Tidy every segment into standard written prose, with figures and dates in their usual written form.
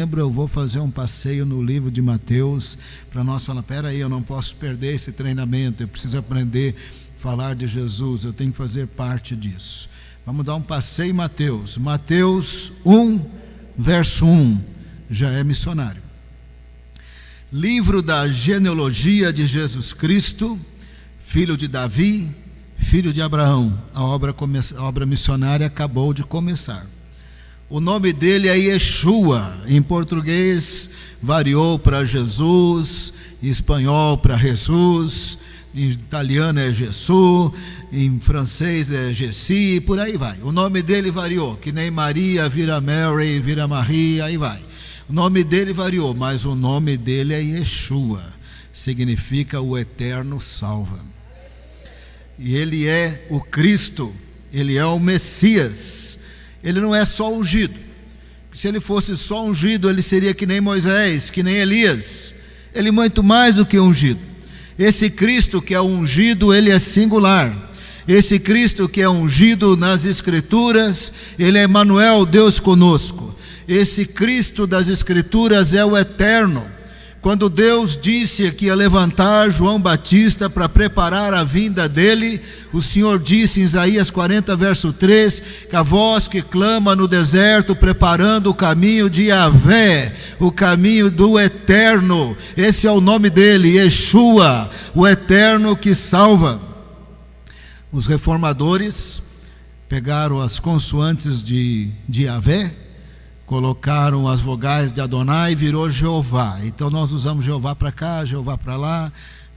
Eu vou fazer um passeio no livro de Mateus para nós falar, peraí, eu não posso perder esse treinamento, eu preciso aprender a falar de Jesus, eu tenho que fazer parte disso. Vamos dar um passeio em Mateus. Mateus 1, verso 1, já é missionário. Livro da genealogia de Jesus Cristo, filho de Davi, filho de Abraão. A obra missionária acabou de começar. O nome dele é Yeshua, em português variou para Jesus, em espanhol para Jesus, em italiano é Jesus, em francês é Jessi, por aí vai. O nome dele variou, que nem Maria vira Mary, vira Maria, aí vai. O nome dele variou, mas o nome dele é Yeshua, significa o eterno salva. E ele é o Cristo, ele é o Messias. Ele não é só ungido. Se ele fosse só ungido, ele seria que nem Moisés, que nem Elias. Ele é muito mais do que ungido. Esse Cristo que é ungido, ele é singular. Esse Cristo que é ungido nas Escrituras, ele é Emmanuel, Deus conosco. Esse Cristo das Escrituras é o eterno. Quando Deus disse que ia levantar João Batista para preparar a vinda dele, o Senhor disse em Isaías 40, verso 3, que a voz que clama no deserto, preparando o caminho de Yahvé, o caminho do eterno. Esse é o nome dele, Yeshua, o eterno que salva. Os reformadores pegaram as consoantes de Yahvé, colocaram as vogais de Adonai e virou Jeová. Então nós usamos Jeová para cá, Jeová para lá.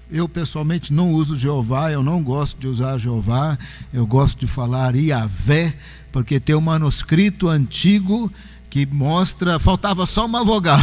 Eu pessoalmente não uso Jeová, eu não gosto de usar Jeová, eu gosto de falar Yahvé, porque tem um manuscrito antigo que mostra, faltava só uma vogal.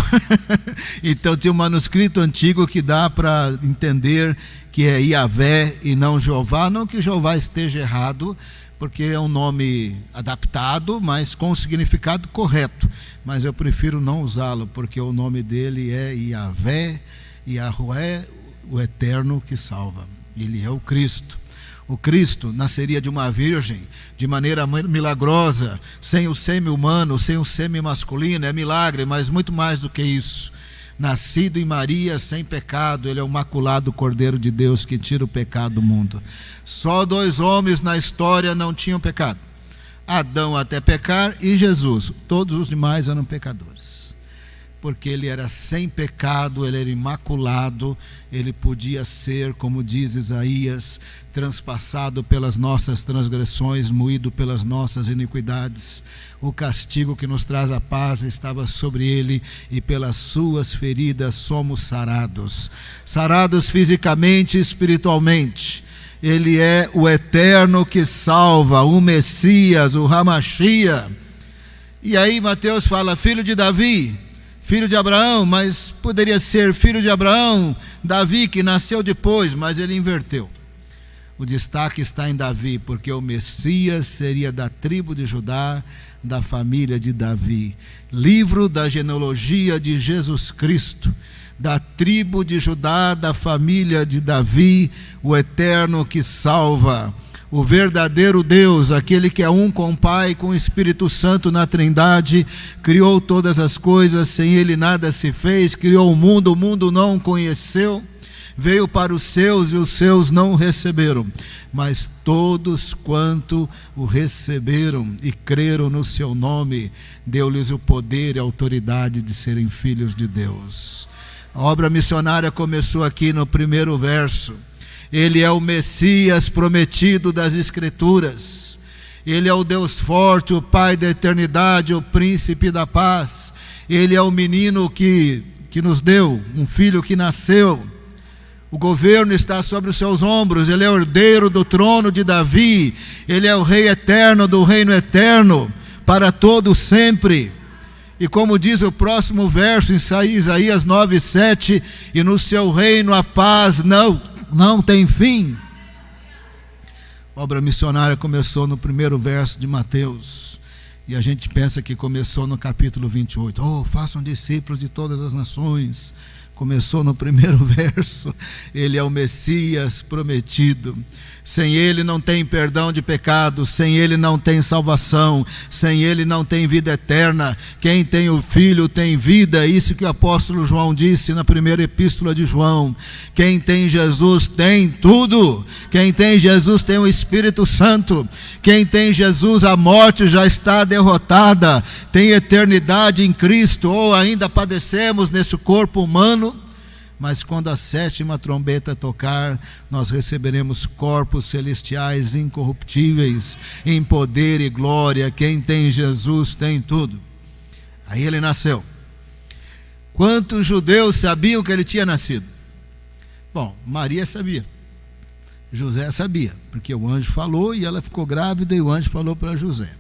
Então tinha um manuscrito antigo que dá para entender que é Yahvé e não Jeová. Não que Jeová esteja errado, porque é um nome adaptado, mas com o significado correto. Mas eu prefiro não usá-lo, porque o nome dele é Yahvé, Yahué, o eterno que salva. Ele é o Cristo. O Cristo nasceria de uma virgem, de maneira milagrosa, sem o sêmen humano, sem o sêmen masculino, é milagre, mas muito mais do que isso. Nascido em Maria, sem pecado, ele é o imaculado Cordeiro de Deus que tira o pecado do mundo. Só 2 homens na história não tinham pecado: Adão até pecar e Jesus. Todos os demais eram pecadores, porque ele era sem pecado, ele era imaculado, ele podia ser, como diz Isaías, transpassado pelas nossas transgressões, moído pelas nossas iniquidades. O castigo que nos traz a paz estava sobre ele, e pelas suas feridas somos sarados. Sarados fisicamente e espiritualmente. Ele é o eterno que salva, o Messias, o Hamashia. E aí Mateus fala, filho de Davi, filho de Abraão, mas poderia ser filho de Abraão, Davi que nasceu depois, mas ele inverteu. O destaque está em Davi, porque o Messias seria da tribo de Judá, da família de Davi. Livro da genealogia de Jesus Cristo, da tribo de Judá, da família de Davi, o eterno que salva. O verdadeiro Deus, aquele que é um com o Pai, com o Espírito Santo na Trindade, criou todas as coisas, sem ele nada se fez, criou o mundo não o conheceu, veio para os seus e os seus não o receberam, mas todos quanto o receberam e creram no seu nome, deu-lhes o poder e a autoridade de serem filhos de Deus. A obra missionária começou aqui no primeiro verso. Ele é o Messias prometido das Escrituras. Ele é o Deus forte, o Pai da eternidade, o Príncipe da paz. Ele é o menino que nos deu, um filho que nasceu. O governo está sobre os seus ombros. Ele é o herdeiro do trono de Davi. Ele é o Rei eterno do reino eterno, para todo sempre. E como diz o próximo verso em Isaías 9:7, e no seu reino a paz não tem fim. A obra missionária começou no primeiro verso de Mateus, e a gente pensa que começou no capítulo 28. Façam discípulos de todas as nações, Começou no primeiro verso. Ele é o Messias prometido. Sem ele não tem perdão de pecados, sem ele não tem salvação, sem ele não tem vida eterna. Quem tem o Filho tem vida, isso que o apóstolo João disse na primeira epístola de João. Quem tem Jesus tem tudo. Quem tem Jesus tem o Espírito Santo. Quem tem Jesus, a morte já está derrotada, tem eternidade em Cristo. Ou ainda padecemos nesse corpo humano, mas quando a 7ª trombeta tocar, nós receberemos corpos celestiais incorruptíveis, em poder e glória. Quem tem Jesus tem tudo. Aí ele nasceu. Quantos judeus sabiam que ele tinha nascido? Bom, Maria sabia, José sabia, porque o anjo falou e ela ficou grávida e o anjo falou para José.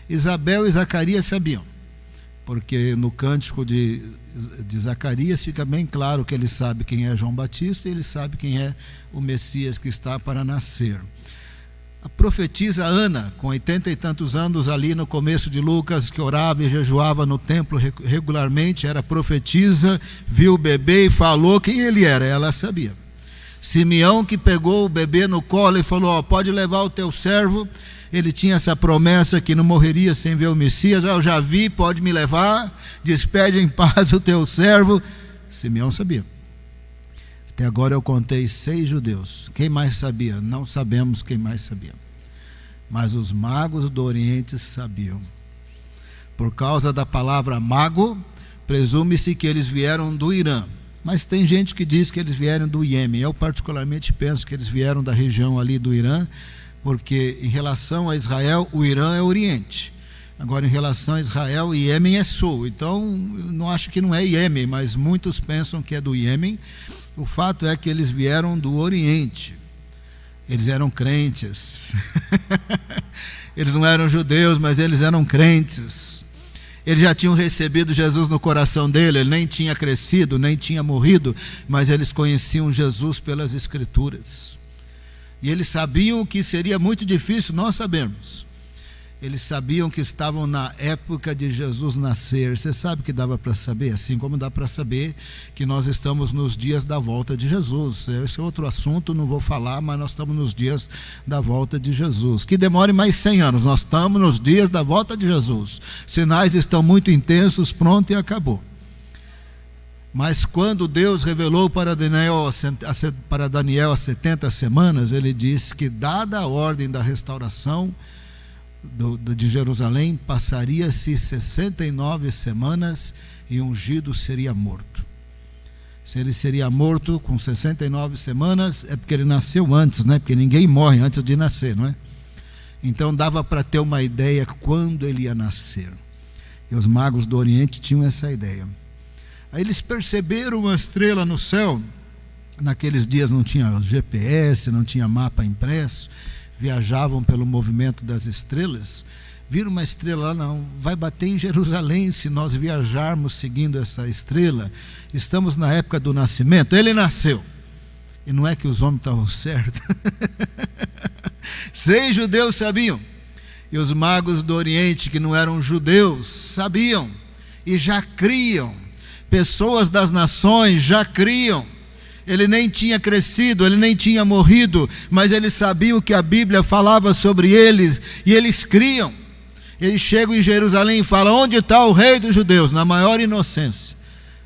Isabel e Zacarias sabiam, porque no cântico de Zacarias fica bem claro que ele sabe quem é João Batista e ele sabe quem é o Messias que está para nascer. A profetisa Ana, com 80 e tantos anos ali no começo de Lucas, que orava e jejuava no templo regularmente, era profetisa, viu o bebê e falou quem ele era, ela sabia. Simeão, que pegou o bebê no colo e falou, pode levar o teu servo, ele tinha essa promessa que não morreria sem ver o Messias. Eu já vi, pode me levar, despede em paz o teu servo. Simeão sabia. Até agora eu contei 6 judeus. Quem mais sabia? Não sabemos quem mais sabia. Mas os magos do Oriente sabiam. Por causa da palavra mago, presume-se que eles vieram do Irã. Mas tem gente que diz que eles vieram do Iêmen. Eu particularmente penso que eles vieram da região ali do Irã, porque em relação a Israel, o Irã é Oriente. Agora, em relação a Israel, o Iêmen é Sul. Então, eu não acho que não é Iêmen, mas muitos pensam que é do Iêmen. O fato é que eles vieram do Oriente. Eles eram crentes. Eles não eram judeus, mas eles eram crentes. Eles já tinham recebido Jesus no coração dele, ele nem tinha crescido, nem tinha morrido, mas eles conheciam Jesus pelas Escrituras. E eles sabiam que seria muito difícil nós sabermos. Eles sabiam que estavam na época de Jesus nascer. Você sabe que dava para saber? Assim como dá para saber que nós estamos nos dias da volta de Jesus. Esse é outro assunto, não vou falar, mas nós estamos nos dias da volta de Jesus. Que demore mais 100 anos, nós estamos nos dias da volta de Jesus. Sinais estão muito intensos, pronto e acabou. Mas quando Deus revelou para Daniel as 70 semanas, ele disse que, dada a ordem da restauração de Jerusalém, passaria-se 69 semanas e ungido seria morto. Se ele seria morto com 69 semanas, é porque ele nasceu antes, né? Porque ninguém morre antes de nascer, não é? Então dava para ter uma ideia quando ele ia nascer. E os magos do Oriente tinham essa ideia. Aí eles perceberam uma estrela no céu. Naqueles dias não tinha GPS, não tinha mapa impresso, viajavam pelo movimento das estrelas. Viram uma estrela lá, não, vai bater em Jerusalém se nós viajarmos seguindo essa estrela. Estamos na época do nascimento. Ele nasceu. E não é que os homens estavam certos. 6 judeus sabiam. E os magos do Oriente, que não eram judeus, sabiam e já criam. Pessoas das nações já criam. Ele nem tinha crescido, ele nem tinha morrido, mas eles sabiam que a Bíblia falava sobre eles e eles criam. Eles chegam em Jerusalém e falam: onde está o rei dos judeus? Na maior inocência.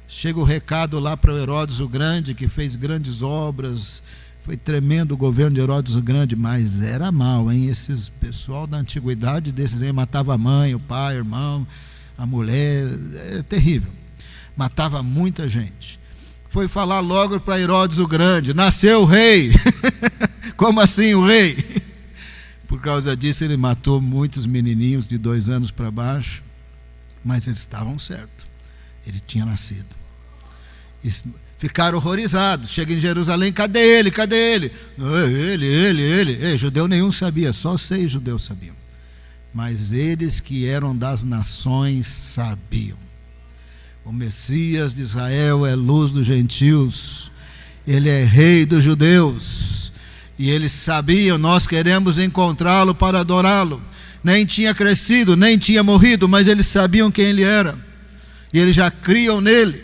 Chega o recado lá para Herodes o Grande, que fez grandes obras. Foi tremendo o governo de Herodes o Grande, mas era mal, hein? Esses pessoal da antiguidade desses aí matava a mãe, o pai, o irmão, a mulher, é terrível. Matava muita gente. Foi falar logo para Herodes o Grande: nasceu o rei. Como assim o rei? Por causa disso ele matou muitos menininhos de 2 anos para baixo, mas eles estavam certos, ele tinha nascido. E ficaram horrorizados. Chega em Jerusalém: cadê ele? Cadê ele? Ele. Judeu nenhum sabia, só 6 judeus sabiam. Mas eles que eram das nações sabiam. O Messias de Israel é luz dos gentios, ele é rei dos judeus, e eles sabiam: nós queremos encontrá-lo para adorá-lo. Nem tinha crescido, nem tinha morrido, mas eles sabiam quem ele era, e eles já criam nele.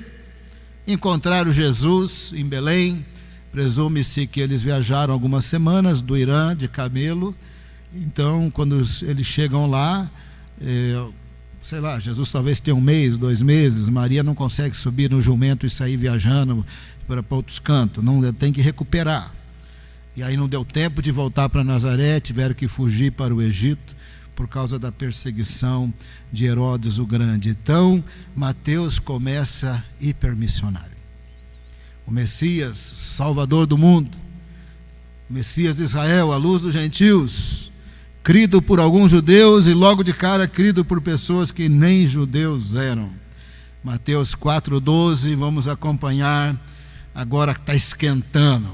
encontraram Jesus em Belém. Presume-se que eles viajaram algumas semanas do Irã de camelo. Então, quando eles chegam lá, sei lá, Jesus talvez tenha 1 mês, 2 meses. Maria não consegue subir no jumento e sair viajando para outros cantos, não, tem que recuperar. E aí não deu tempo de voltar para Nazaré, tiveram que fugir para o Egito por causa da perseguição de Herodes o Grande. Então, Mateus começa hipermissionário. O Messias, Salvador do mundo, o Messias de Israel, a luz dos gentios, crido por alguns judeus e logo de cara crido por pessoas que nem judeus eram. Mateus 4,12, vamos acompanhar, agora está esquentando.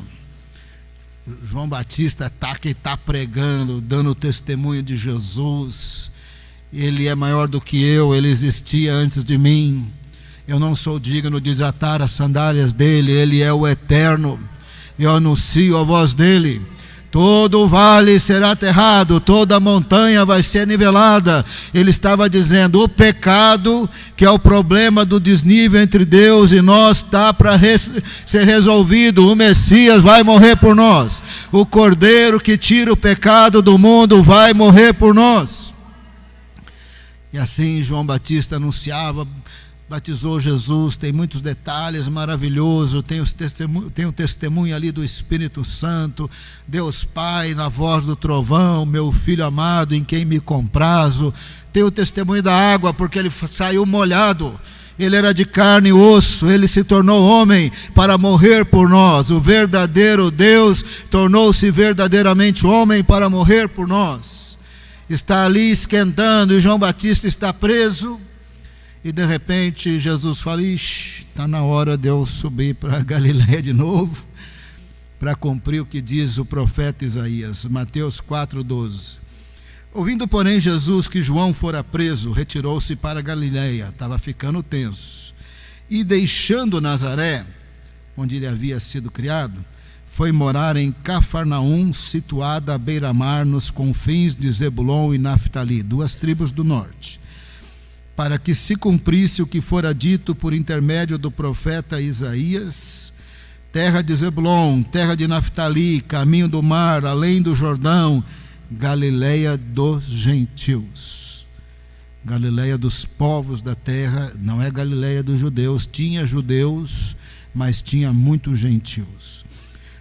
João Batista está pregando, dando testemunho de Jesus. Ele é maior do que eu, ele existia antes de mim. Eu não sou digno de desatar as sandálias dele, ele é o eterno. Eu anuncio a voz dele. Todo o vale será aterrado, toda a montanha vai ser nivelada. Ele estava dizendo, o pecado, que é o problema do desnível entre Deus e nós, está para ser resolvido. O Messias vai morrer por nós. O Cordeiro que tira o pecado do mundo vai morrer por nós. E assim João Batista anunciava, batizou Jesus. Tem muitos detalhes maravilhosos. Tem o testemunho ali do Espírito Santo, Deus Pai na voz do trovão, meu filho amado em quem me comprazo. Tem o testemunho da água, porque ele saiu molhado, ele era de carne e osso, ele se tornou homem para morrer por nós. O verdadeiro Deus tornou-se verdadeiramente homem para morrer por nós. Está ali esquentando e João Batista está preso. E de repente Jesus fala, está na hora de eu subir para Galiléia de novo, para cumprir o que diz o profeta Isaías. Mateus 4,12. Ouvindo, porém, Jesus que João fora preso, retirou-se para Galiléia, estava ficando tenso. E deixando Nazaré, onde ele havia sido criado, foi morar em Cafarnaum, situada à beira-mar, nos confins de Zebulon e Naftali, 2 tribos do norte, para que se cumprisse o que fora dito por intermédio do profeta Isaías: terra de Zebulon, terra de Naftali, caminho do mar, além do Jordão, Galiléia dos gentios. Galiléia dos povos da terra, não é Galiléia dos judeus. Tinha judeus, mas tinha muitos gentios.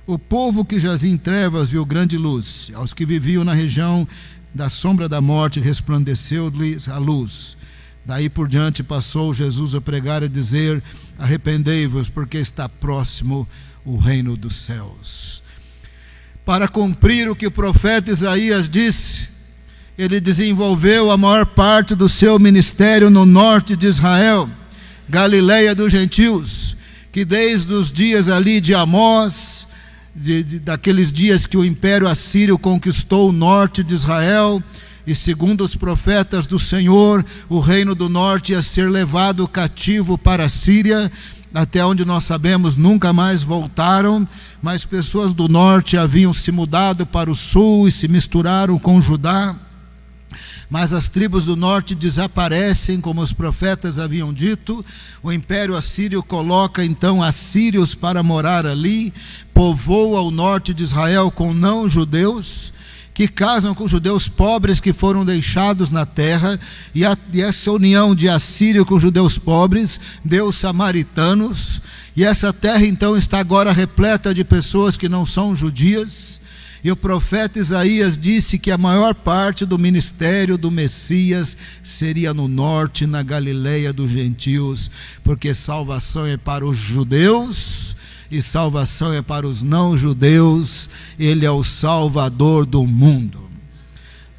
O povo que jazia em trevas viu grande luz. Aos que viviam na região da sombra da morte resplandeceu-lhes a luz. Daí por diante passou Jesus a pregar e dizer: arrependei-vos, porque está próximo o reino dos céus. Para cumprir o que o profeta Isaías disse, ele desenvolveu a maior parte do seu ministério no norte de Israel, Galiléia dos gentios, que desde os dias ali de Amós, daqueles dias que o império assírio conquistou o norte de Israel, e segundo os profetas do Senhor, o reino do norte ia ser levado cativo para a Síria, até onde nós sabemos nunca mais voltaram, mas pessoas do norte haviam se mudado para o sul e se misturaram com Judá. Mas as tribos do norte desaparecem, como os profetas haviam dito. O império assírio coloca então assírios para morar ali, povoa o norte de Israel com não-judeus, que casam com judeus pobres que foram deixados na terra, e essa união de assírio com judeus pobres deu samaritanos, e essa terra então está agora repleta de pessoas que não são judias. E o profeta Isaías disse que a maior parte do ministério do Messias seria no norte, na Galiléia dos gentios, porque salvação é para os judeus e salvação é para os não-judeus. Ele é o Salvador do mundo.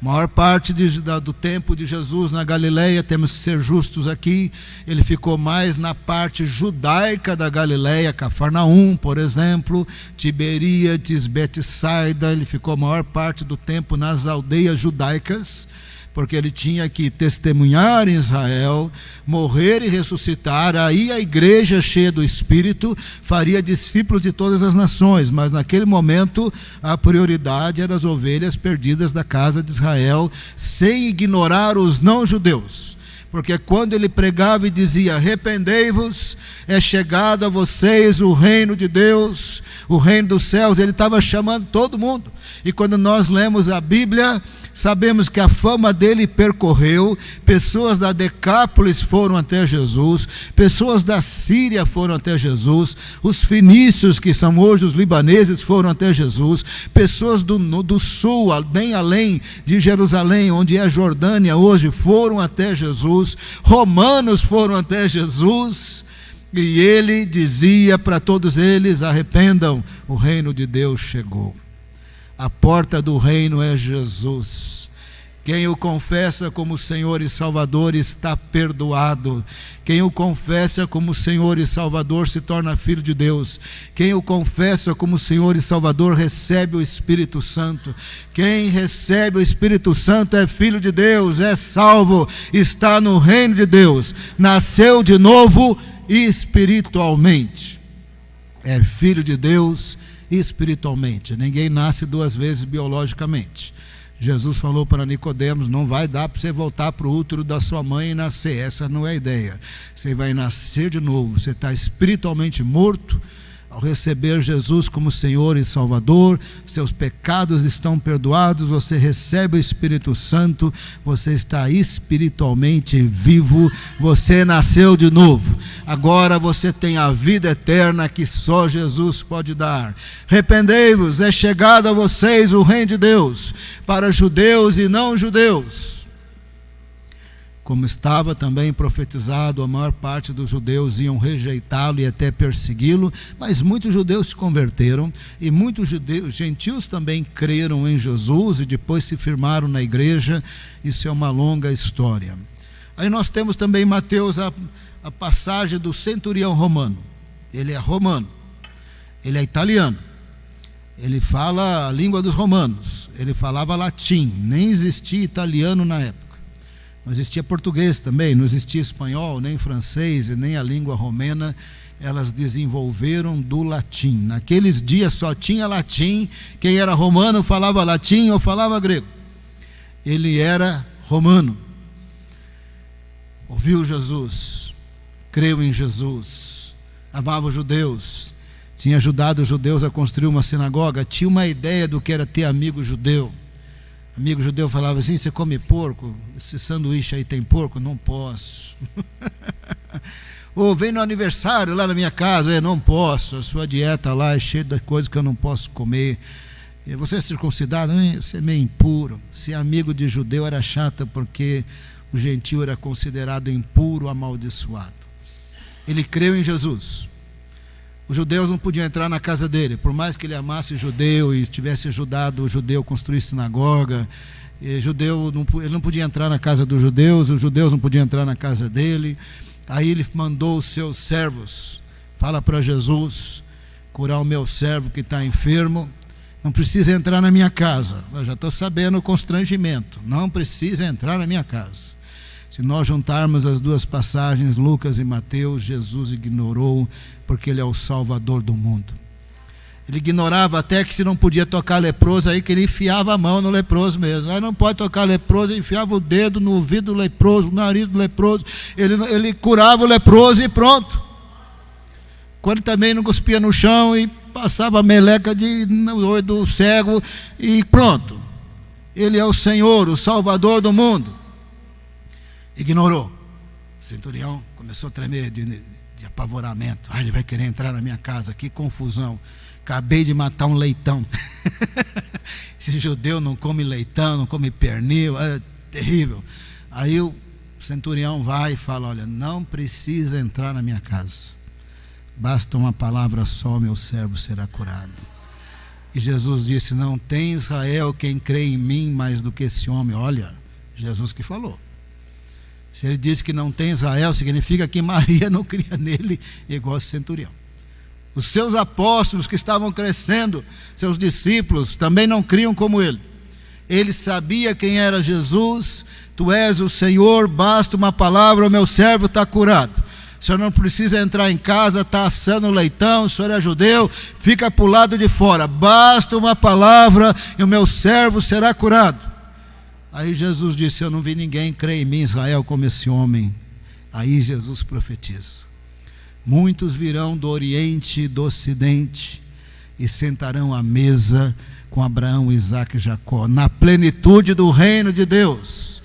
A maior parte do tempo de Jesus na Galiléia, temos que ser justos aqui, ele ficou mais na parte judaica da Galiléia, Cafarnaum, por exemplo, Tiberíades, Betsaida. Ele ficou a maior parte do tempo nas aldeias judaicas, porque ele tinha que testemunhar em Israel, morrer e ressuscitar. Aí a igreja cheia do Espírito faria discípulos de todas as nações, mas naquele momento a prioridade era as ovelhas perdidas da casa de Israel, sem ignorar os não-judeus, porque quando ele pregava e dizia: arrependei-vos, é chegado a vocês o reino de Deus, o reino dos céus, ele estava chamando todo mundo. E quando nós lemos a Bíblia, sabemos que a fama dele percorreu, pessoas da Decápolis foram até Jesus, pessoas da Síria foram até Jesus, os fenícios, que são hoje os libaneses, foram até Jesus, pessoas do sul, bem além de Jerusalém, onde é a Jordânia hoje, foram até Jesus, romanos foram até Jesus, e ele dizia para todos eles: arrependam, o reino de Deus chegou. A porta do reino é Jesus. Quem o confessa como Senhor e Salvador está perdoado. Quem o confessa como Senhor e Salvador se torna filho de Deus. Quem o confessa como Senhor e Salvador recebe o Espírito Santo. Quem recebe o Espírito Santo é filho de Deus, é salvo, está no reino de Deus, nasceu de novo espiritualmente. É filho de Deus espiritualmente. Ninguém nasce duas vezes biologicamente. Jesus falou para Nicodemos: não vai dar para você voltar para o útero da sua mãe e nascer. Essa não é a ideia. Você vai nascer de novo. Você está espiritualmente morto. Ao receber Jesus como Senhor e Salvador, seus pecados estão perdoados, você recebe o Espírito Santo, você está espiritualmente vivo, você nasceu de novo. Agora você tem a vida eterna que só Jesus pode dar. Arrependei-vos, é chegado a vocês o reino de Deus, para judeus e não judeus. Como estava também profetizado, a maior parte dos judeus iam rejeitá-lo e até persegui-lo, mas muitos judeus se converteram e muitos gentios também creram em Jesus e depois se firmaram na igreja. Isso é uma longa história. Aí nós temos também Mateus, a passagem do centurião romano. Ele é romano, ele é italiano, ele fala a língua dos romanos, ele falava latim, nem existia italiano na época. Não existia português também, não existia espanhol, nem francês e nem a língua romena. Elas desenvolveram do latim. Naqueles dias só tinha latim. Quem era romano falava latim ou falava grego. Ele era romano. Ouviu Jesus, creu em Jesus, amava os judeus, tinha ajudado os judeus a construir uma sinagoga, tinha uma ideia do que era ter amigo judeu. Amigo judeu falava assim: você come porco? Esse sanduíche aí tem porco? Não posso. Ou vem no aniversário lá na minha casa. Não posso, a sua dieta lá é cheia de coisas que eu não posso comer. E você é circuncidado? Você é meio impuro. Ser amigo de judeu era chato, porque o gentio era considerado impuro, amaldiçoado. Ele creu em Jesus. Os judeus não podiam entrar na casa dele, por mais que ele amasse judeu e tivesse ajudado o judeu a construir sinagoga. Ele não podia entrar na casa dos judeus, os judeus não podiam entrar na casa dele. Aí ele mandou os seus servos: fala para Jesus curar o meu servo que está enfermo. Não precisa entrar na minha casa. Eu já estou sabendo o constrangimento. Não precisa entrar na minha casa. Se nós juntarmos as duas passagens, Lucas e Mateus, Jesus ignorou, porque ele é o Salvador do mundo. Ele ignorava até que se não podia tocar leproso, aí que ele enfiava a mão no leproso mesmo. Aí não pode tocar leproso, enfiava o dedo no ouvido do leproso, no nariz do leproso. Ele curava o leproso e pronto. Quando também não cuspia no chão e passava a meleca no olho do cego e pronto. Ele é o Senhor, o Salvador do mundo. Ignorou. O centurião começou a tremer de apavoramento. Ele vai querer entrar na minha casa, que confusão. Acabei de matar um leitão. Esse judeu não come leitão, não come pernil, é terrível. Aí o centurião vai e fala: olha, não precisa entrar na minha casa. Basta uma palavra só, meu servo será curado. E Jesus disse: não tem Israel quem crê em mim mais do que esse homem. Olha, Jesus que falou. Se ele disse que não tem Israel, significa que Maria não cria nele igual esse centurião. Os seus apóstolos que estavam crescendo, seus discípulos, também não criam como ele. Ele sabia quem era Jesus. Tu és o Senhor, basta uma palavra, o meu servo está curado. O senhor não precisa entrar em casa, está assando leitão, o senhor é judeu, fica para o lado de fora. Basta uma palavra e o meu servo será curado. Aí Jesus disse: eu não vi ninguém crer em mim, Israel, como esse homem. Aí Jesus profetiza: muitos virão do Oriente e do Ocidente e sentarão à mesa com Abraão, Isaque e Jacó, na plenitude do reino de Deus.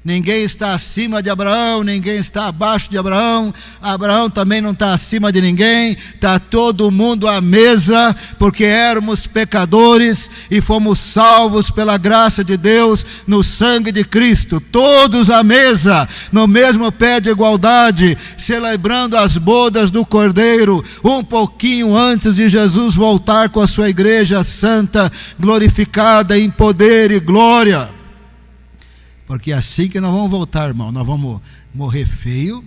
Ninguém está acima de Abraão, ninguém está abaixo de Abraão. Abraão também não está acima de ninguém. Está todo mundo à mesa, porque éramos pecadores e fomos salvos pela graça de Deus no sangue de Cristo. Todos à mesa, no mesmo pé de igualdade, celebrando as bodas do Cordeiro, um pouquinho antes de Jesus voltar com a sua igreja santa, glorificada em poder e glória. Porque é assim que nós vamos voltar, irmão. Nós vamos morrer feio,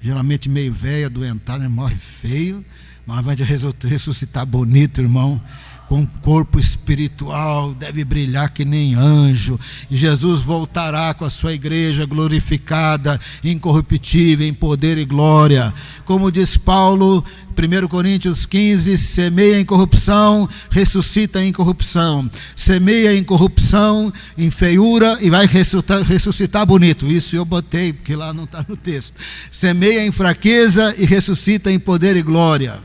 geralmente meio velho, adoentado, morre feio, mas vai ressuscitar bonito, irmão, com um corpo espiritual, deve brilhar que nem anjo, e Jesus voltará com a sua igreja glorificada, incorruptível, em poder e glória. Como diz Paulo, 1 Coríntios 15, semeia em corrupção, ressuscita em corrupção. Semeia em corrupção, em feiura, e vai ressuscitar bonito. Isso eu botei, porque lá não está no texto. Semeia em fraqueza e ressuscita em poder e glória.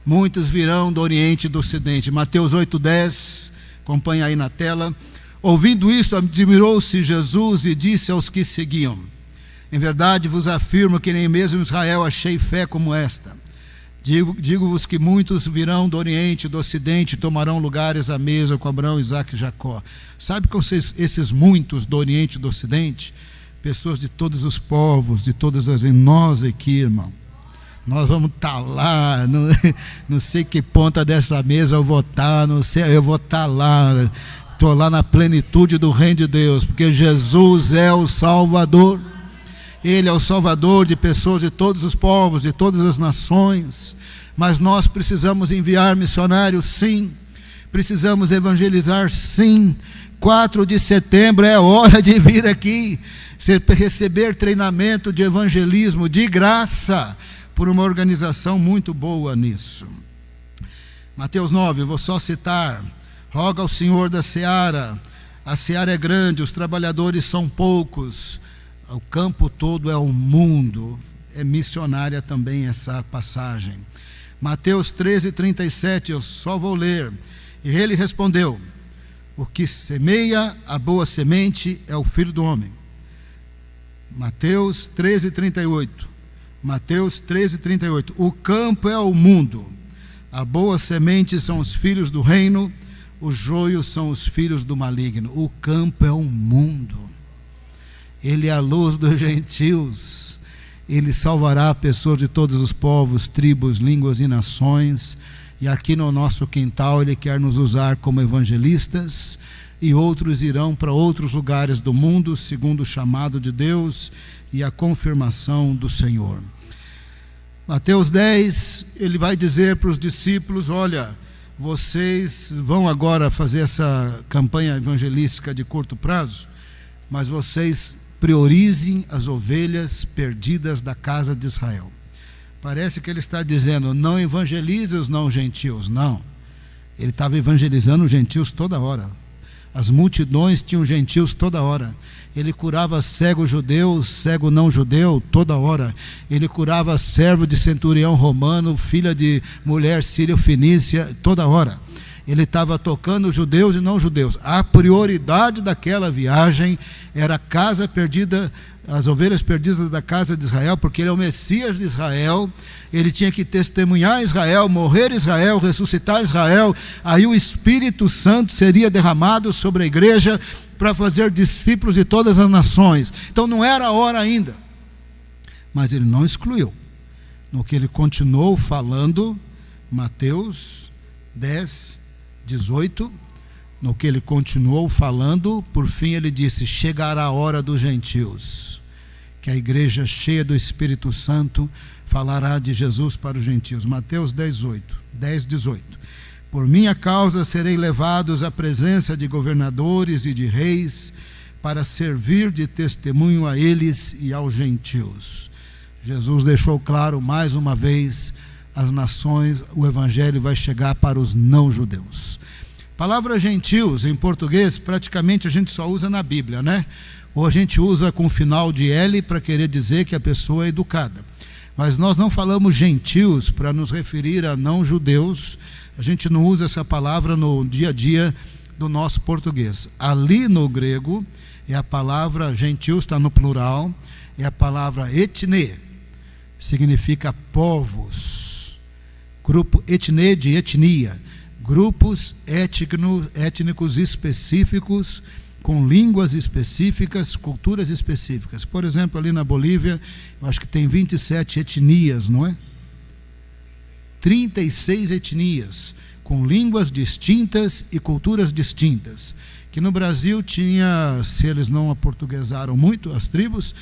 Muitos virão do Oriente e do Ocidente. Mateus 8:10, acompanha aí na tela. Ouvindo isto, admirou-se Jesus e disse aos que seguiam: em verdade vos afirmo que nem mesmo em Israel achei fé como esta. Digo-vos que muitos virão do Oriente e do Ocidente e tomarão lugares à mesa com Abraão, Isaque e Jacó. Sabe que esses muitos do Oriente e do Ocidente? Pessoas de todos os povos, de todas as... Nós aqui, irmão, nós vamos estar lá, não sei que ponta dessa mesa eu vou estar, não sei, eu vou estar lá, estou lá na plenitude do reino de Deus, porque Jesus é o Salvador. Ele é o Salvador de pessoas de todos os povos, de todas as nações. Mas nós precisamos enviar missionários, sim. Precisamos evangelizar, sim. 4 de setembro é hora de vir aqui, receber treinamento de evangelismo de graça, por uma organização muito boa nisso. Mateus 9, eu vou só citar: roga ao Senhor da seara, a seara é grande, os trabalhadores são poucos, o campo todo é o mundo. É missionária também essa passagem. Mateus 13:37, eu só vou ler. E ele respondeu: o que semeia a boa semente é o Filho do Homem. Mateus 13:38. Mateus 13:38. O campo é o mundo, a boa semente são os filhos do reino, os joios são os filhos do maligno. O campo é o mundo. Ele é a luz dos gentios. Ele salvará pessoas de todos os povos, tribos, línguas e nações. E aqui no nosso quintal Ele quer nos usar como evangelistas, e outros irão para outros lugares do mundo, segundo o chamado de Deus e a confirmação do Senhor. Mateus 10, ele vai dizer para os discípulos: olha, vocês vão agora fazer essa campanha evangelística de curto prazo, mas vocês priorizem as ovelhas perdidas da casa de Israel. Parece que ele está dizendo: não evangelize os não gentios. Não, ele estava evangelizando os gentios toda hora. As multidões tinham gentios toda hora. Ele curava cego judeu, cego não judeu, toda hora. Ele curava servo de centurião romano, filha de mulher sírio-fenícia, toda hora. Ele estava tocando judeus e não judeus. A prioridade daquela viagem era a casa perdida, as ovelhas perdidas da casa de Israel, porque ele é o Messias de Israel. Ele tinha que testemunhar Israel, morrer Israel, ressuscitar Israel. Aí o Espírito Santo seria derramado sobre a igreja para fazer discípulos de todas as nações. Então não era a hora ainda. Mas ele não excluiu. No que ele continuou falando, Mateus 10, 18, no que ele continuou falando, por fim ele disse: chegará a hora dos gentios, que a igreja cheia do Espírito Santo falará de Jesus para os gentios. Mateus 10, 18. Por minha causa serei levados à presença de governadores e de reis, para servir de testemunho a eles e aos gentios. Jesus deixou claro mais uma vez: as nações, o evangelho vai chegar para os não judeus. Palavra gentios, em português, praticamente a gente só usa na Bíblia, né? Ou a gente usa com o final de L para querer dizer que a pessoa é educada. Mas nós não falamos gentios para nos referir a não-judeus. A gente não usa essa palavra no dia a dia do nosso português. Ali no grego, é a palavra gentios, está no plural, é a palavra etne, significa povos. Grupo etne de etnia, grupos étnicos específicos, com línguas específicas, culturas específicas. Por exemplo, ali na Bolívia, eu acho que tem 27 etnias, não é? 36 etnias, com línguas distintas e culturas distintas. Que no Brasil tinha, se eles não aportuguesaram muito, as tribos,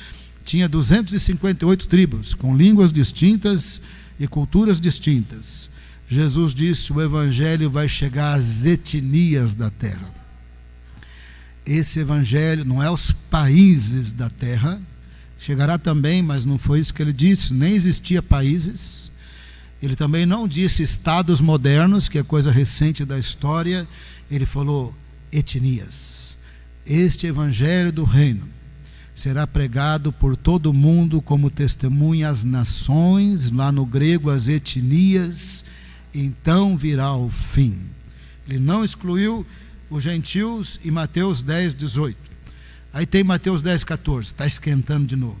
tinha 258 tribos, com línguas distintas e culturas distintas. Jesus disse: o evangelho vai chegar às etnias da terra. Esse evangelho não é aos países da terra, chegará também, mas não foi isso que ele disse, nem existia países. Ele também não disse estados modernos, que é coisa recente da história. Ele falou etnias. Este evangelho do reino será pregado por todo o mundo como testemunha às nações, lá no grego as etnias, então virá o fim. Ele não excluiu os gentios em Mateus 10, 18. Aí tem Mateus 10, 14, está esquentando de novo.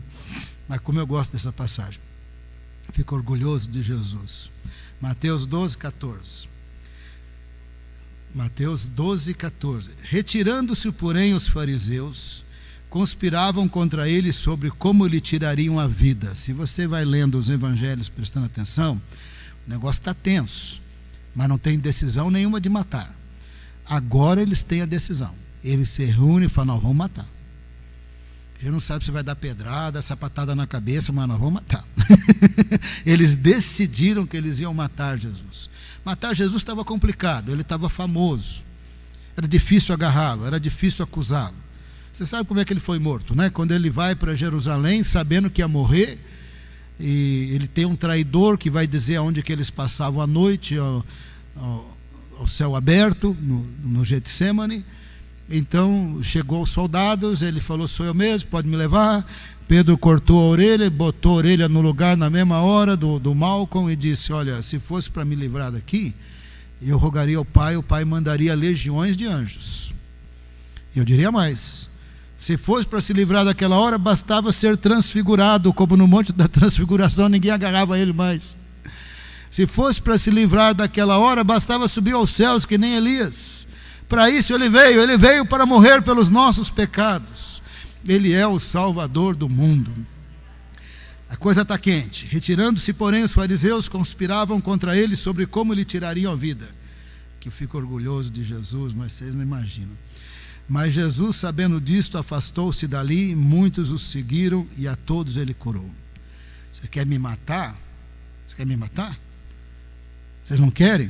Mas como eu gosto dessa passagem, fico orgulhoso de Jesus. Mateus 12, 14. Mateus 12, 14. Retirando-se, porém, os fariseus, conspiravam contra ele sobre como lhe tirariam a vida. Se você vai lendo os evangelhos prestando atenção, o negócio está tenso, mas não tem decisão nenhuma de matar. Agora eles têm a decisão. Eles se reúnem e falam: não, vamos matar. Ele não sabe se vai dar pedrada, sapatada na cabeça, mas nós vamos matar. Eles decidiram que eles iam matar Jesus. Matar Jesus estava complicado, ele estava famoso. Era difícil agarrá-lo, era difícil acusá-lo. Você sabe como é que ele foi morto, né? Quando ele vai para Jerusalém, sabendo que ia morrer, e ele tem um traidor que vai dizer aonde que eles passavam a noite, ao céu aberto, no Getsemane. Então chegou os soldados, ele falou: sou eu mesmo, pode me levar. Pedro cortou a orelha, botou a orelha no lugar na mesma hora do Malcolm e disse: olha, se fosse para me livrar daqui, eu rogaria ao Pai, o Pai mandaria legiões de anjos. Eu diria mais: se fosse para se livrar daquela hora, bastava ser transfigurado, como no Monte da Transfiguração, ninguém agarrava ele mais. Se fosse para se livrar daquela hora, bastava subir aos céus, que nem Elias. Para isso ele veio para morrer pelos nossos pecados. Ele é o Salvador do mundo. A coisa está quente. Retirando-se, porém, os fariseus conspiravam contra ele sobre como lhe tirariam a vida. Que eu fico orgulhoso de Jesus, mas vocês não imaginam. Mas Jesus, sabendo disto, afastou-se dali, e muitos o seguiram, e a todos ele curou. Você quer me matar? Você quer me matar? Vocês não querem?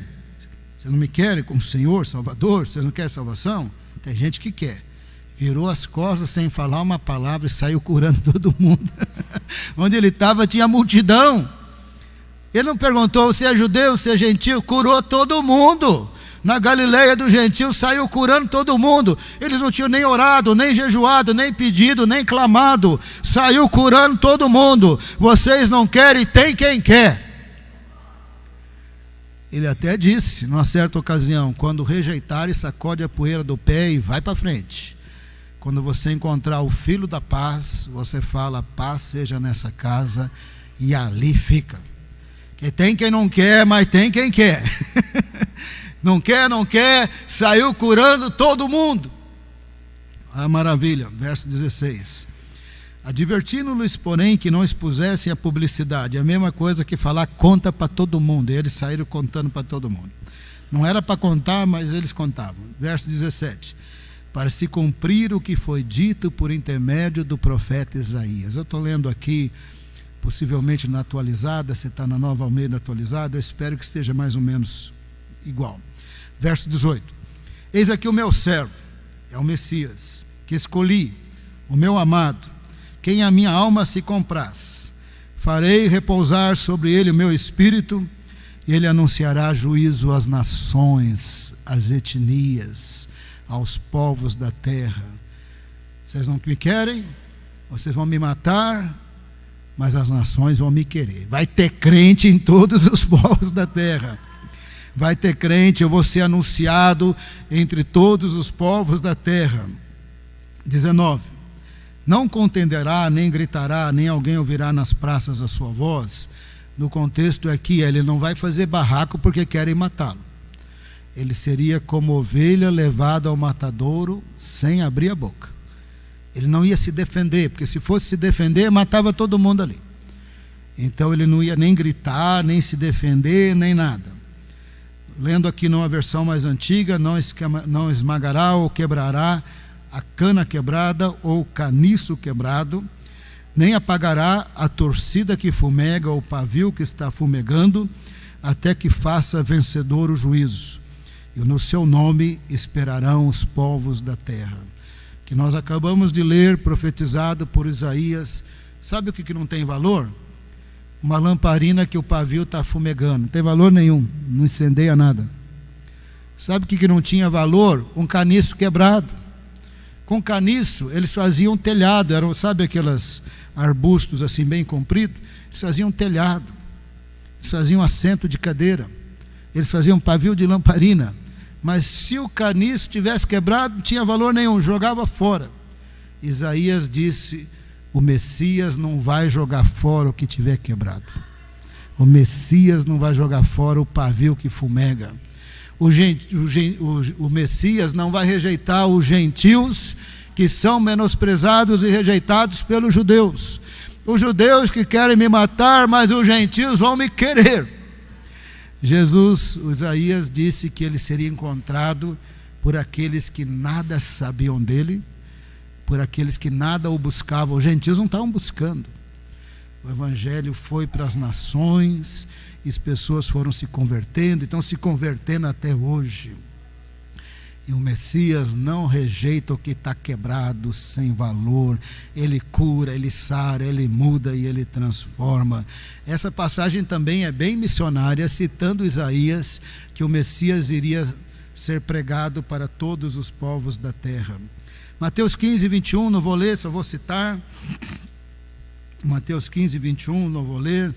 Vocês não me querem como Senhor, Salvador? Vocês não querem salvação? Tem gente que quer. Virou as costas sem falar uma palavra e saiu curando todo mundo. Onde ele estava tinha multidão. Ele não perguntou se é judeu, se é gentil, curou todo mundo. Na Galileia do gentil saiu curando todo mundo. Eles não tinham nem orado, nem jejuado, nem pedido, nem clamado. Saiu curando todo mundo. Vocês não querem, tem quem quer. Ele até disse, numa certa ocasião: quando rejeitarem, sacode a poeira do pé e vai para frente. Quando você encontrar o filho da paz, você fala: paz seja nessa casa, e ali fica. Que tem quem não quer, mas tem quem quer. Não quer, saiu curando todo mundo. Ah, maravilha, verso 16. Advertindo-lhes, porém, que não expusessem a publicidade. É a mesma coisa que falar conta para todo mundo. E eles saíram contando para todo mundo. Não era para contar, mas eles contavam. Verso 17. Para se cumprir o que foi dito por intermédio do profeta Isaías. Eu estou lendo aqui, possivelmente na atualizada. Se está na Nova Almeida atualizada, eu espero que esteja mais ou menos igual. Verso 18. Eis aqui o meu servo, é o Messias, que escolhi, o meu amado, quem a minha alma se compraz. Farei repousar sobre ele o meu espírito, Ele anunciará juízo às nações, às etnias, aos povos da terra. Vocês não me querem? Vocês vão me matar, mas as nações vão me querer. Vai ter crente em todos os povos da terra. Vai ter crente, eu vou ser anunciado entre todos os povos da terra. 19. Não contenderá, nem gritará, nem alguém ouvirá nas praças a sua voz. No contexto é que ele não vai fazer barraco porque querem matá-lo. Ele seria como ovelha levada ao matadouro sem abrir a boca. Ele não ia se defender, porque se fosse se defender, matava todo mundo ali. Então ele não ia nem gritar, nem se defender, nem nada. Lendo aqui numa versão mais antiga, não esmagará ou quebrará a cana quebrada ou o caniço quebrado, nem apagará a torcida que fumega ou o pavio que está fumegando, até que faça vencedor o juízo. E no seu nome esperarão os povos da terra. Que nós acabamos de ler, profetizado por Isaías. Sabe o que não tem valor? Uma lamparina que o pavio está fumegando. Não tem valor nenhum, não incendeia nada. Sabe o que não tinha valor? Um caniço quebrado. Com caniço, eles faziam telhado. Eram, sabe aqueles arbustos assim bem compridos? Eles faziam telhado. Eles faziam assento de cadeira. Eles faziam pavio de lamparina. Mas se o caniço tivesse quebrado, não tinha valor nenhum, jogava fora. Isaías disse: o Messias não vai jogar fora o que tiver quebrado. O Messias não vai jogar fora o pavio que fumega. O Messias não vai rejeitar os gentios que são menosprezados e rejeitados pelos judeus. Os judeus que querem me matar, mas os gentios vão me querer. Isaías disse que ele seria encontrado por aqueles que nada sabiam dele, por aqueles que nada o buscavam. Os gentios não estavam buscando. O evangelho foi para as nações, e as pessoas foram se convertendo, e estão se convertendo até hoje. E o Messias não rejeita o que está quebrado, sem valor. Ele cura, ele sara, ele muda e ele transforma. Essa passagem também é bem missionária, citando Isaías, que o Messias iria ser pregado para todos os povos da terra. Mateus 15, 21, não vou ler, só vou citar. Mateus 15, 21, não vou ler.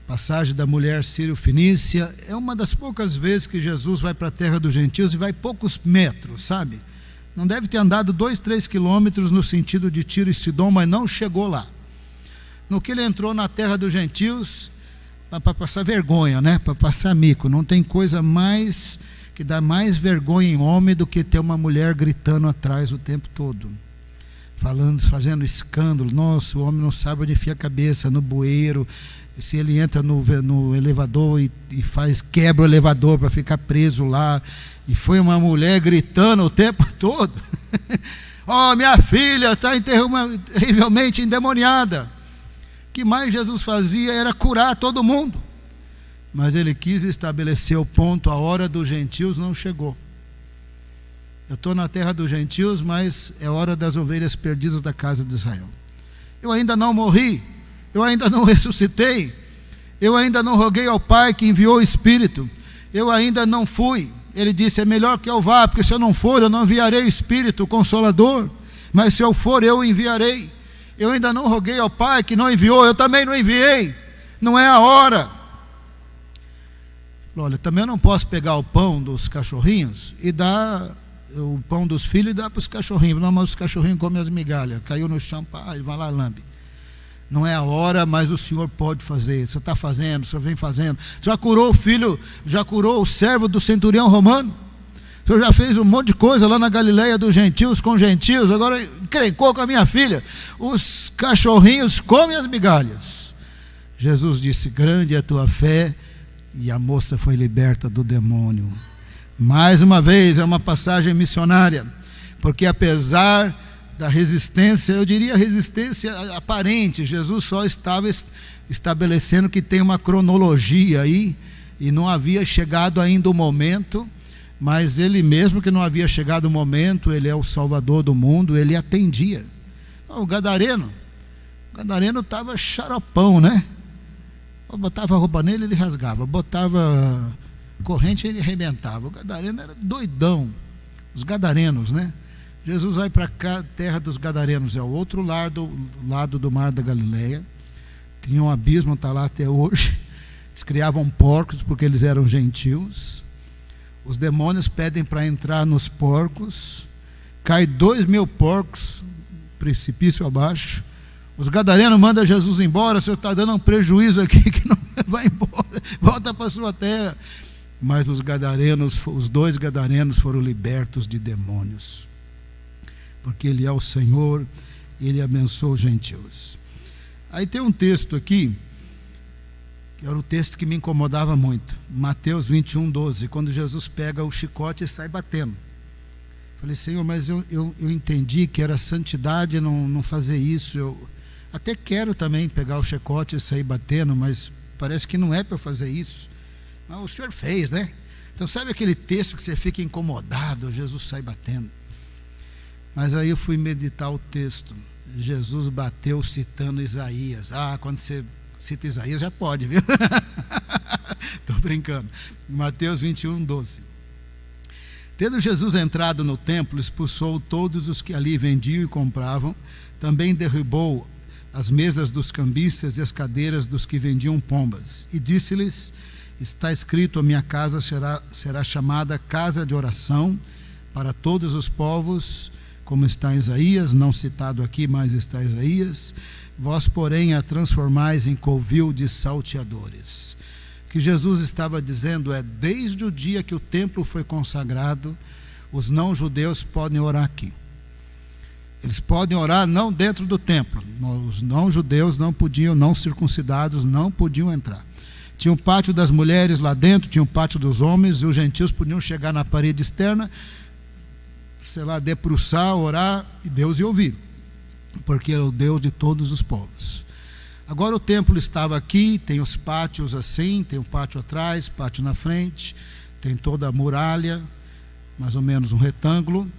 Passagem da mulher sírio-fenícia. É uma das poucas vezes que Jesus vai para a terra dos gentios e vai poucos metros, sabe? Não deve ter andado 2, 3 quilômetros no sentido de Tiro e Sidom, mas não chegou lá. No que ele entrou na terra dos gentios, para passar vergonha, né? Para passar mico. Não tem coisa mais que dá mais vergonha em homem do que ter uma mulher gritando atrás o tempo todo, falando, fazendo escândalo. Nossa, o homem não sabe onde enfia a cabeça, no bueiro. Se ele entra no elevador e quebra o elevador para ficar preso lá, e foi uma mulher gritando o tempo todo: oh, minha filha está terrivelmente endemoniada. O que mais Jesus fazia era curar todo mundo, mas ele quis estabelecer o ponto: a hora dos gentios não chegou. Eu estou na terra dos gentios, mas é hora das ovelhas perdidas da casa de Israel. Eu ainda não morri, eu ainda não ressuscitei, eu ainda não roguei ao Pai que enviou o Espírito, eu ainda não fui. Ele disse: é melhor que eu vá, porque se eu não for, eu não enviarei o Espírito, o Consolador, mas se eu for, eu o enviarei. Eu ainda não roguei ao Pai que não enviou, eu também não enviei, não é a hora. Olha, também eu não posso pegar o pão dos cachorrinhos e dar o pão dos filhos e dar para os cachorrinhos. Não, mas os cachorrinhos comem as migalhas, caiu no chão, ele vai lá, lambe. Não é a hora, mas o Senhor pode fazer. Você está fazendo, o Senhor vem fazendo. Já curou o filho, já curou o servo do centurião romano. O Senhor já fez um monte de coisa lá na Galileia dos gentios com gentios. Agora encrencou com a minha filha. Os cachorrinhos comem as migalhas. Jesus disse: grande é a tua fé. E a moça foi liberta do demônio. Mais uma vez, é uma passagem missionária, porque apesar da resistência, eu diria resistência aparente, Jesus só estava estabelecendo que tem uma cronologia aí, e não havia chegado ainda o momento, mas ele mesmo que não havia chegado o momento, ele é o Salvador do mundo, ele atendia. O Gadareno estava xaropão, né? Botava roupa nele, ele rasgava. Botava corrente, ele arrebentava. O gadareno era doidão. Os gadarenos, né? Jesus vai para a terra dos gadarenos, é o outro lado do mar da Galileia. Tinha um abismo, está lá até hoje. Eles criavam porcos porque eles eram gentios. Os demônios pedem para entrar nos porcos. Cai 2.000 porcos, precipício abaixo. Os gadarenos mandam Jesus embora. O senhor está dando um prejuízo aqui, que não vai embora, volta para a sua terra. Mas os 2 gadarenos foram libertos de demônios, porque ele é o Senhor e ele abençoa os gentios. Aí tem um texto aqui, que era o texto que me incomodava muito, Mateus 21:12, quando Jesus pega o chicote e sai batendo. Falei, Senhor, mas eu entendi que era santidade não fazer isso. Eu até quero também pegar o chicote e sair batendo, mas parece que não é para eu fazer isso. Mas o Senhor fez, né? Então sabe aquele texto que você fica incomodado, Jesus sai batendo. Mas aí eu fui meditar o texto. Jesus bateu citando Isaías. Quando você cita Isaías já pode, viu? Estou brincando. Mateus 21:12. Tendo Jesus entrado no templo, expulsou todos os que ali vendiam e compravam. Também derrubou as mesas dos cambistas e as cadeiras dos que vendiam pombas. E disse-lhes: está escrito, a minha casa será chamada casa de oração para todos os povos, como está em Isaías, não citado aqui, mas está em Isaías. Vós, porém, a transformais em covil de salteadores. O que Jesus estava dizendo é, desde o dia que o templo foi consagrado, os não-judeus podem orar aqui. Eles podem orar não dentro do templo. Os não-judeus não podiam, não circuncidados, não podiam entrar. Tinha o pátio das mulheres lá dentro, tinha o pátio dos homens, e os gentios podiam chegar na parede externa, debruçar, orar, e Deus ia ouvir, porque é o Deus de todos os povos. Agora o templo estava aqui, tem os pátios assim, tem um pátio atrás, pátio na frente, tem toda a muralha, mais ou menos um retângulo.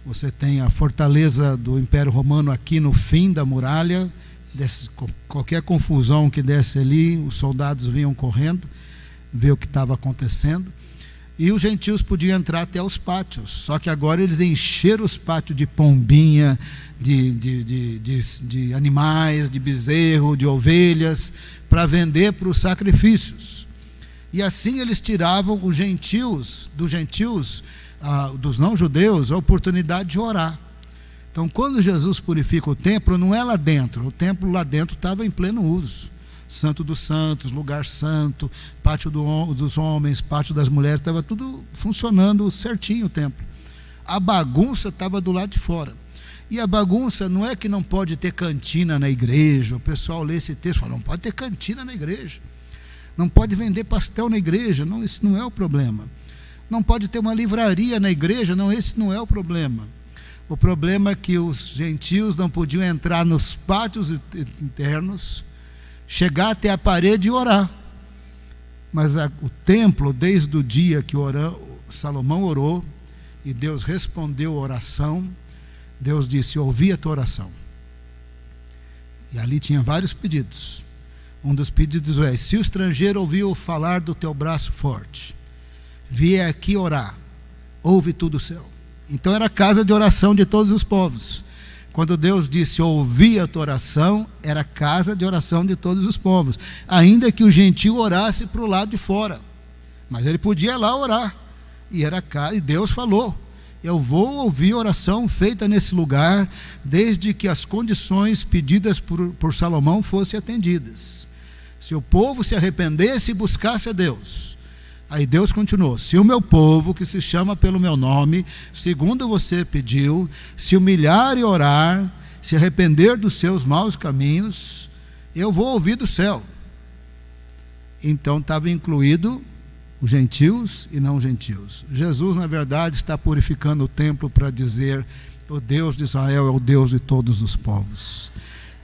Você tem a fortaleza do Império Romano aqui no fim da muralha. Qualquer confusão que desse ali, os soldados vinham correndo, ver o que estava acontecendo. E os gentios podiam entrar até os pátios, só que agora eles encheram os pátios de pombinha, de animais, de bezerro, de ovelhas, para vender para os sacrifícios. E assim eles tiravam dos gentios, dos não-judeus, a oportunidade de orar. Então, quando Jesus purifica o templo, não é lá dentro, o templo lá dentro estava em pleno uso. Santo dos santos, lugar santo, pátio dos homens, pátio das mulheres, estava tudo funcionando certinho o templo. A bagunça estava do lado de fora. E a bagunça não é que não pode ter cantina na igreja. O pessoal lê esse texto e fala, não pode ter cantina na igreja. Não pode vender pastel na igreja. Não, esse não é o problema. Não pode ter uma livraria na igreja. Não, esse não é o problema. O problema é que os gentios não podiam entrar nos pátios internos, chegar até a parede e orar. Mas o templo, desde o dia que Salomão orou, e Deus respondeu a oração, Deus disse, ouvi a tua oração. E ali tinha vários pedidos. Um dos pedidos é, se o estrangeiro ouviu falar do teu braço forte, vier aqui orar, ouve tudo o céu. Então era a casa de oração de todos os povos. Quando Deus disse, ouvi a tua oração, era a casa de oração de todos os povos. Ainda que o gentio orasse para o lado de fora. Mas ele podia lá orar. E Deus falou, eu vou ouvir a oração feita nesse lugar, desde que as condições pedidas por Salomão fossem atendidas. Se o povo se arrependesse e buscasse a Deus. Aí Deus continuou, se o meu povo, que se chama pelo meu nome, segundo você pediu, se humilhar e orar, se arrepender dos seus maus caminhos, eu vou ouvir do céu. Então estava incluído os gentios e não gentios. Jesus, na verdade, está purificando o templo para dizer, o Deus de Israel é o Deus de todos os povos.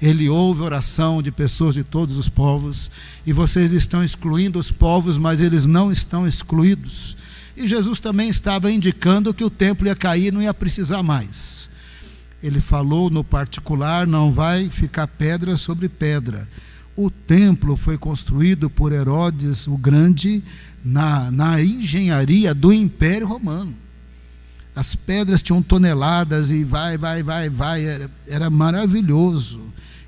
Ele ouve a oração de pessoas de todos os povos, e vocês estão excluindo os povos, mas eles não estão excluídos. E Jesus também estava indicando que o templo ia cair e não ia precisar mais. Ele falou no particular, não vai ficar pedra sobre pedra. O templo foi construído por Herodes o Grande na engenharia do Império Romano. As pedras tinham toneladas e vai, era maravilhoso.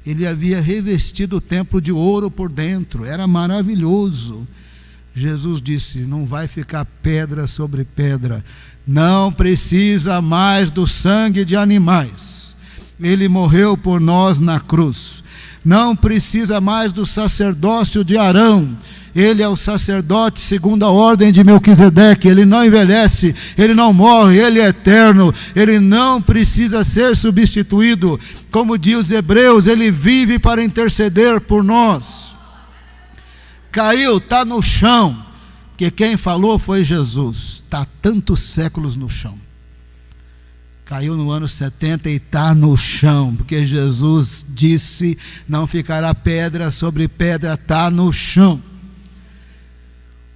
Ele havia revestido o templo de ouro por dentro, era maravilhoso. Jesus disse: não vai ficar pedra sobre pedra, não precisa mais do sangue de animais, ele morreu por nós na cruz. Não precisa mais do sacerdócio de Arão, ele é o sacerdote segundo a ordem de Melquisedeque, ele não envelhece, ele não morre, ele é eterno, ele não precisa ser substituído. Como diz os Hebreus, ele vive para interceder por nós. Caiu, está no chão, que quem falou foi Jesus, está há tantos séculos no chão. Caiu no ano 70 e está no chão, porque Jesus disse: não ficará pedra sobre pedra, está no chão.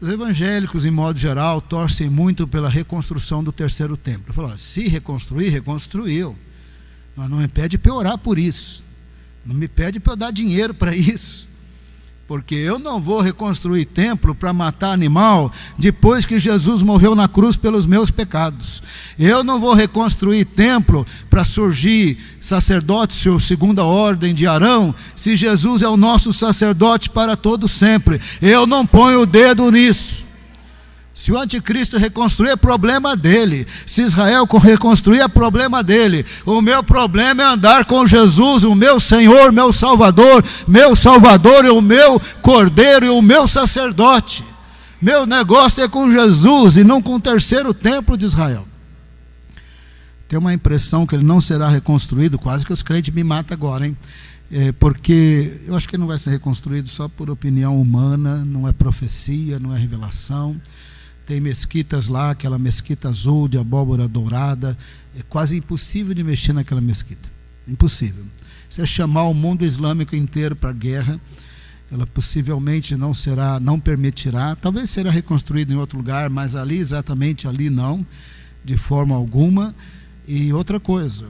Os evangélicos, em modo geral, torcem muito pela reconstrução do terceiro templo. Falaram: se reconstruir, reconstruiu, mas não me pede para eu orar por isso, não me pede para eu dar dinheiro para isso, porque eu não vou reconstruir templo para matar animal depois que Jesus morreu na cruz pelos meus pecados. Eu não vou reconstruir templo para surgir sacerdote segundo a ordem de Arão, se Jesus é o nosso sacerdote para todo sempre. Eu não ponho o dedo nisso. Se o anticristo reconstruir, é problema dele. Se Israel reconstruir, é problema dele. O meu problema é andar com Jesus, o meu Senhor, meu Salvador e o meu Cordeiro e o meu sacerdote. Meu negócio é com Jesus e não com o terceiro templo de Israel. Tem uma impressão que ele não será reconstruído, quase que os crentes me matam agora, hein? Porque eu acho que ele não vai ser reconstruído só por opinião humana, não é profecia, não é revelação. Tem mesquitas lá, aquela mesquita azul de abóbora dourada, é quase impossível de mexer naquela mesquita, impossível. Se é chamar o mundo islâmico inteiro para a guerra, ela possivelmente não permitirá, talvez será reconstruída em outro lugar, mas ali, exatamente ali não, de forma alguma. E outra coisa,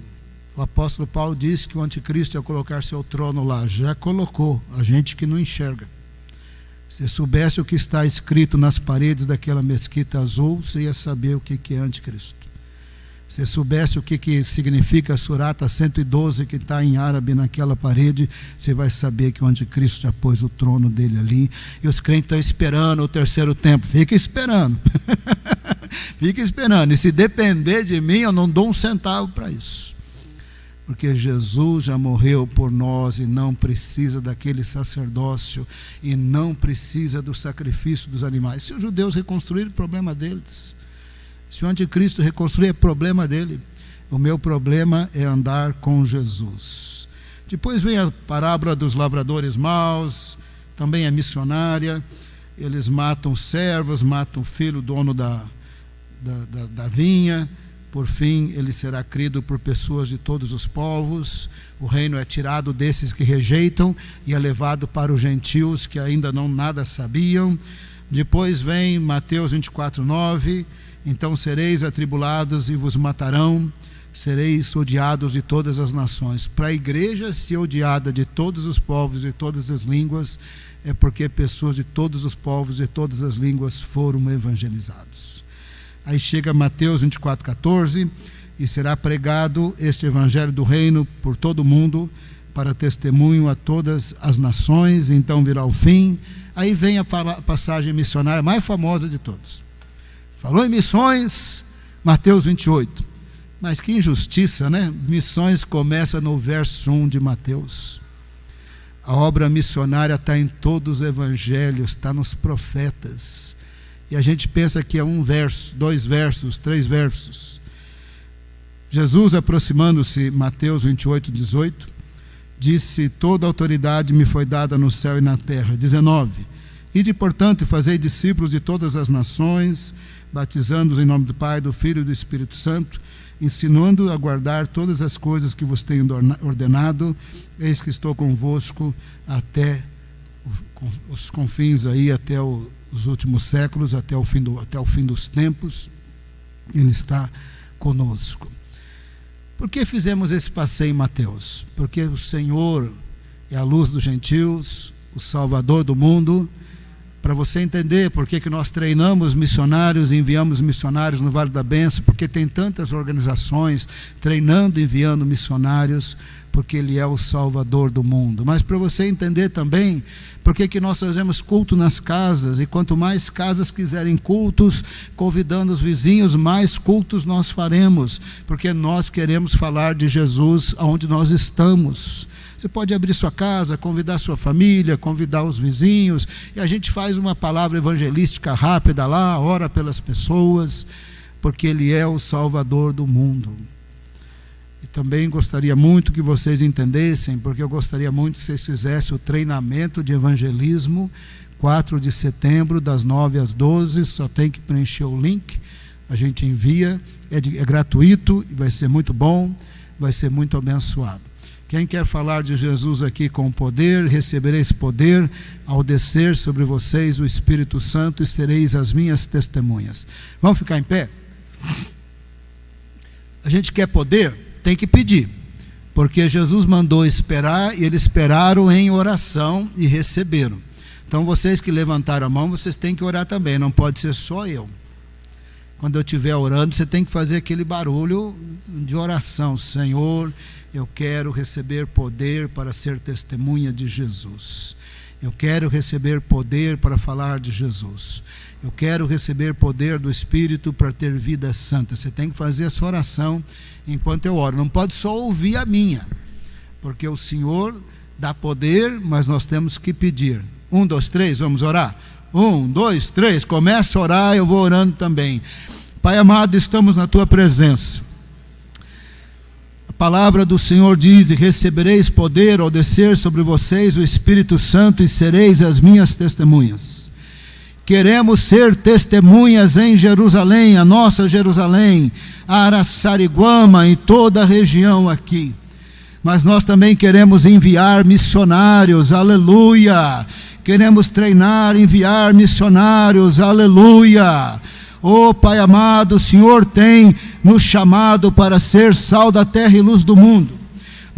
o apóstolo Paulo disse que o anticristo ia colocar seu trono lá, já colocou, a gente que não enxerga. Se soubesse o que está escrito nas paredes daquela mesquita azul, você ia saber o que é anticristo. Se soubesse o que significa a Surata 112 que está em árabe naquela parede, você vai saber que o anticristo já pôs o trono dele ali. E os crentes estão esperando o terceiro templo. Fica esperando. Fica esperando. E se depender de mim, eu não dou um centavo para isso. Porque Jesus já morreu por nós e não precisa daquele sacerdócio e não precisa do sacrifício dos animais. Se os judeus reconstruírem, problema deles. Se o anticristo reconstruir, é problema dele. O meu problema é andar com Jesus. Depois vem a parábola dos lavradores maus, também é missionária. Eles matam servos, matam o filho, dono da vinha. Por fim, ele será crido por pessoas de todos os povos. O reino é tirado desses que rejeitam e é levado para os gentios que ainda não nada sabiam. Depois vem Mateus 24:9. Então sereis atribulados e vos matarão, sereis odiados de todas as nações. Para a igreja ser odiada de todos os povos e todas as línguas, é porque pessoas de todos os povos e todas as línguas foram evangelizados. Aí chega Mateus 24:14, e será pregado este evangelho do reino por todo o mundo, para testemunho a todas as nações, então virá o fim. Aí vem a passagem missionária mais famosa de todos. Falou em missões, Mateus 28. Mas que injustiça, né? Missões começa no verso 1 de Mateus. A obra missionária está em todos os evangelhos, está nos profetas. E a gente pensa que é um verso, 2 versos, 3 versos. Jesus, aproximando-se, Mateus 28:18, disse: toda autoridade me foi dada no céu e na terra. 19. Ide, portanto, e fazei discípulos de todas as nações, batizando-os em nome do Pai, do Filho e do Espírito Santo, ensinando a guardar todas as coisas que vos tenho ordenado. Eis que estou convosco até os confins aí, até os últimos séculos, até o fim dos tempos. Ele está conosco. Por que fizemos esse passeio em Mateus? Porque o Senhor é a luz dos gentios, o Salvador do mundo. Para você entender por que nós treinamos missionários e enviamos missionários no Vale da Bênção, porque tem tantas organizações treinando e enviando missionários, porque Ele é o Salvador do mundo. Mas para você entender também por que nós fazemos culto nas casas, e quanto mais casas quiserem cultos, convidando os vizinhos, mais cultos nós faremos, porque nós queremos falar de Jesus onde nós estamos. Você pode abrir sua casa, convidar sua família, convidar os vizinhos, e a gente faz uma palavra evangelística rápida lá, ora pelas pessoas, porque Ele é o Salvador do mundo. E também gostaria muito que vocês entendessem, porque eu gostaria muito que vocês fizessem o treinamento de evangelismo, 4 de setembro, das 9 às 12, só tem que preencher o link, a gente envia, é gratuito, e vai ser muito bom, vai ser muito abençoado. Quem quer falar de Jesus aqui com poder, recebereis poder ao descer sobre vocês o Espírito Santo e sereis as minhas testemunhas. Vamos ficar em pé? A gente quer poder, tem que pedir, porque Jesus mandou esperar e eles esperaram em oração e receberam. Então vocês que levantaram a mão, vocês têm que orar também, não pode ser só eu. Quando eu estiver orando, você tem que fazer aquele barulho de oração. Senhor, eu quero receber poder para ser testemunha de Jesus. Eu quero receber poder para falar de Jesus. Eu quero receber poder do Espírito para ter vida santa. Você tem que fazer essa oração enquanto eu oro. Não pode só ouvir a minha, porque o Senhor dá poder, mas nós temos que pedir. 1, 2, 3, vamos orar? 1, 2, 3, começa a orar, eu vou orando também. Pai amado, estamos na Tua presença. A palavra do Senhor diz: e recebereis poder ao descer sobre vocês o Espírito Santo e sereis as minhas testemunhas. Queremos ser testemunhas em Jerusalém, a nossa Jerusalém, a Araçariguama e toda a região aqui. Mas nós também queremos enviar missionários, aleluia. Queremos treinar, enviar missionários, aleluia. Oh Pai amado, o Senhor tem nos chamado para ser sal da terra e luz do mundo.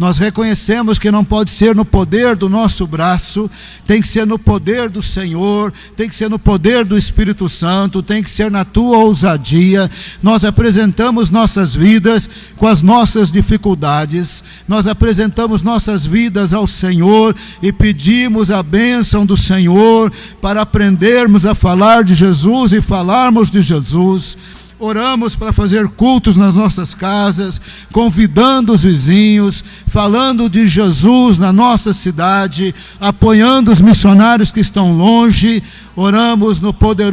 Nós reconhecemos que não pode ser no poder do nosso braço, tem que ser no poder do Senhor, tem que ser no poder do Espírito Santo, tem que ser na Tua ousadia. Nós apresentamos nossas vidas com as nossas dificuldades, nós apresentamos nossas vidas ao Senhor e pedimos a bênção do Senhor para aprendermos a falar de Jesus e falarmos de Jesus. Oramos para fazer cultos nas nossas casas, convidando os vizinhos, falando de Jesus na nossa cidade, apoiando os missionários que estão longe. Oramos no poderoso